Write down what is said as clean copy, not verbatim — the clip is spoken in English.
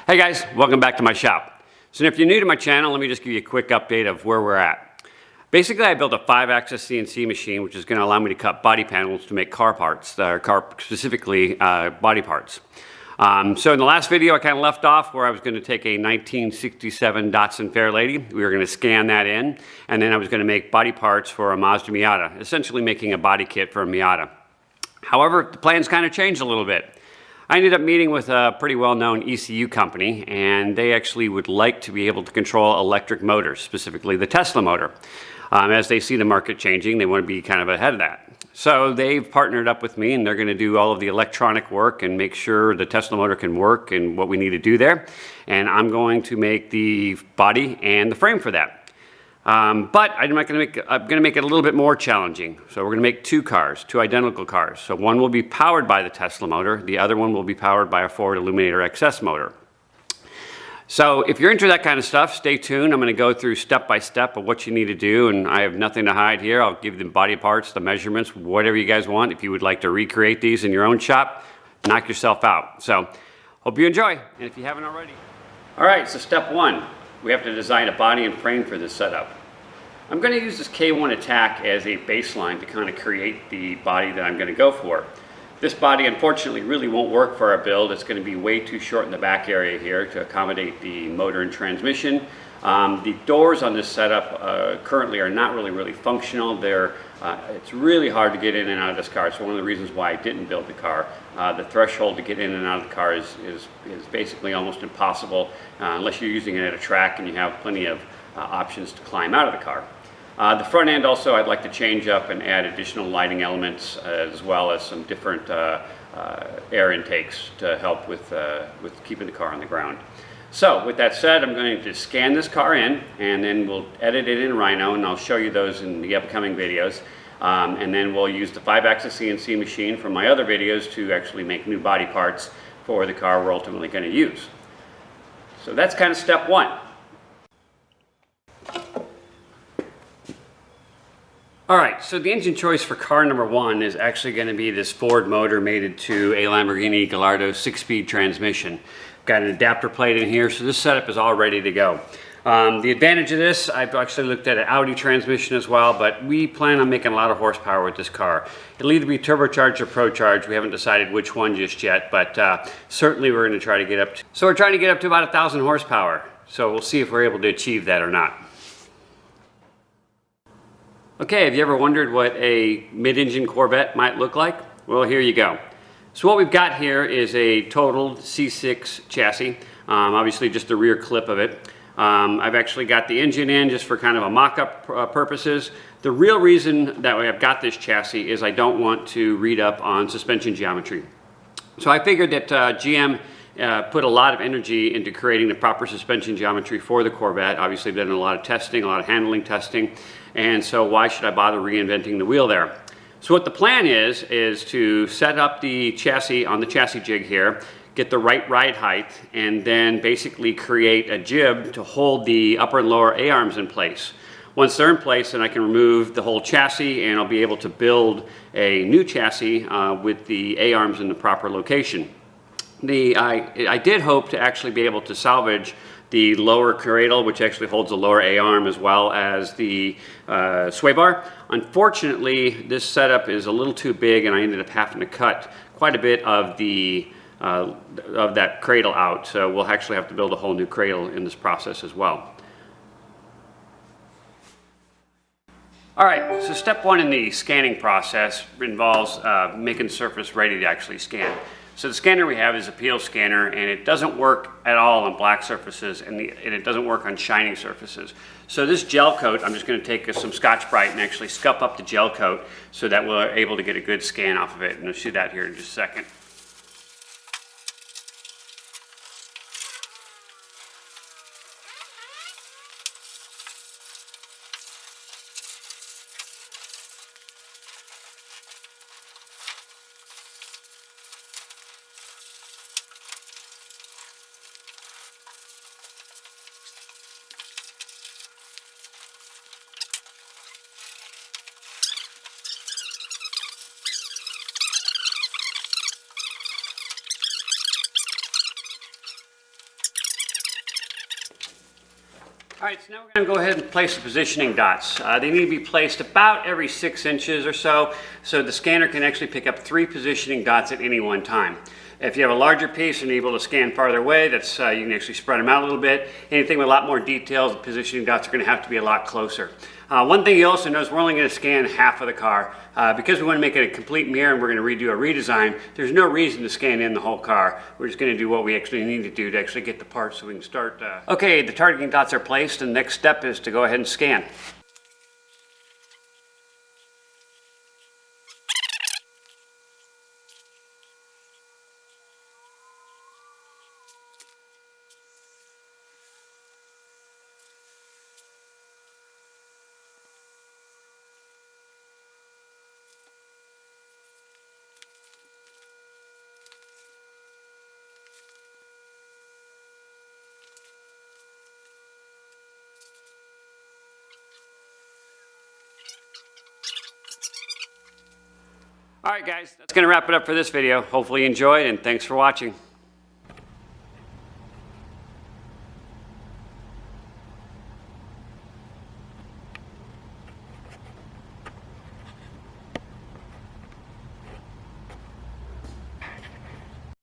Hey guys, welcome back to my shop. So if you're new to my channel, let me just give you a quick update of where we're at. Basically, I built a 5-axis CNC machine, which is going to allow me to cut body panels to make car parts, specifically body parts. So in the last video, I kind of left off where I was going to take a 1967 Datsun Fairlady. We were going to scan that in, and then I was going to make body parts for a Mazda Miata, essentially making a body kit for a Miata. However, the plans kind of changed a little bit. I ended up meeting with a pretty well-known ECU company, and they actually would like to be able to control electric motors, specifically the Tesla motor. As they see the market changing, they want to be kind of ahead of that. So they've partnered up with me, and they're going to do all of the electronic work and make sure the Tesla motor can work and what we need to do there. And I'm going to make the body and the frame for that. But I'm going to make it a little bit more challenging. So we're going to make two identical cars. So one will be powered by the Tesla motor. The other one will be powered by a Ford Aluminator XS motor. So if you're into that kind of stuff, stay tuned. I'm going to go through step by step of what you need to do, and I have nothing to hide here. I'll give you the body parts, the measurements, whatever you guys want. If you would like to recreate these in your own shop, knock yourself out. So hope you enjoy, and if you haven't already. All right, so step one, we have to design a body and frame for this setup. I'm going to use this K1 Attack as a baseline to kind of create the body that I'm going to go for. This body unfortunately really won't work for our build. It's going to be way too short in the back area here to accommodate the motor and transmission. The doors on this setup currently are not really functional. It's really hard to get in and out of this car. So one of the reasons why I didn't build the car. The threshold to get in and out of the car is basically almost impossible unless you're using it at a track and you have plenty of options to climb out of the car. The front end also I'd like to change up and add additional lighting elements as well as some different air intakes to help with keeping the car on the ground. So with that said, I'm going to scan this car in, and then we'll edit it in Rhino, and I'll show you those in the upcoming videos. And then we'll use the 5-axis CNC machine from my other videos to actually make new body parts for the car we're ultimately going to use. So that's kind of step one. Alright, so the engine choice for car number one is actually going to be this Ford motor mated to a Lamborghini Gallardo 6-speed transmission. Got an adapter plate in here, so this setup is all ready to go. The advantage of this, I've actually looked at an Audi transmission as well, but we plan on making a lot of horsepower with this car. It'll either be turbocharged or procharged. We haven't decided which one just yet, but certainly we're going to try to get up to. So we're trying to get up to about 1,000 horsepower. So we'll see if we're able to achieve that or not. Okay, have you ever wondered what a mid-engine Corvette might look like? Well, here you go. So what we've got here is a totaled C6 chassis, obviously just the rear clip of it. I've actually got the engine in just for kind of a mock-up purposes. The real reason that I've got this chassis is I don't want to read up on suspension geometry. So I figured that GM put a lot of energy into creating the proper suspension geometry for the Corvette. Obviously, they've done a lot of testing, a lot of handling testing, and so why should I bother reinventing the wheel there? So what the plan is to set up the chassis on the chassis jig here, get the right ride height, and then basically create a jib to hold the upper and lower A-arms in place. Once they're in place, then I can remove the whole chassis and I'll be able to build a new chassis with the A-arms in the proper location. I did hope to actually be able to salvage the lower cradle, which actually holds the lower A-arm, as well as the sway bar. Unfortunately, this setup is a little too big, and I ended up having to cut quite a bit of that cradle out. So we'll actually have to build a whole new cradle in this process as well. All right, so step one in the scanning process involves making the surface ready to actually scan. So the scanner we have is a peel scanner, and it doesn't work at all on black surfaces, and it doesn't work on shining surfaces. So this gel coat, I'm just going to take some Scotch-Brite and actually scuff up the gel coat so that we're able to get a good scan off of it, and we'll see that here in just a second. All right, so now we're going to go ahead and place the positioning dots. They need to be placed about every 6 inches or so the scanner can actually pick up 3 positioning dots at any one time. If you have a larger piece and you're able to scan farther away, you can actually spread them out a little bit. Anything with a lot more details, the positioning dots are going to have to be a lot closer. One thing you also notice, we're only going to scan half of the car. Because we want to make it a complete mirror and we're going to redo a redesign, there's no reason to scan in the whole car. We're just going to do what we actually need to do to actually get the parts so we can start. Okay, the targeting dots are placed and the next step is to go ahead and scan. All right, guys, that's going to wrap it up for this video. Hopefully you enjoyed, and thanks for watching.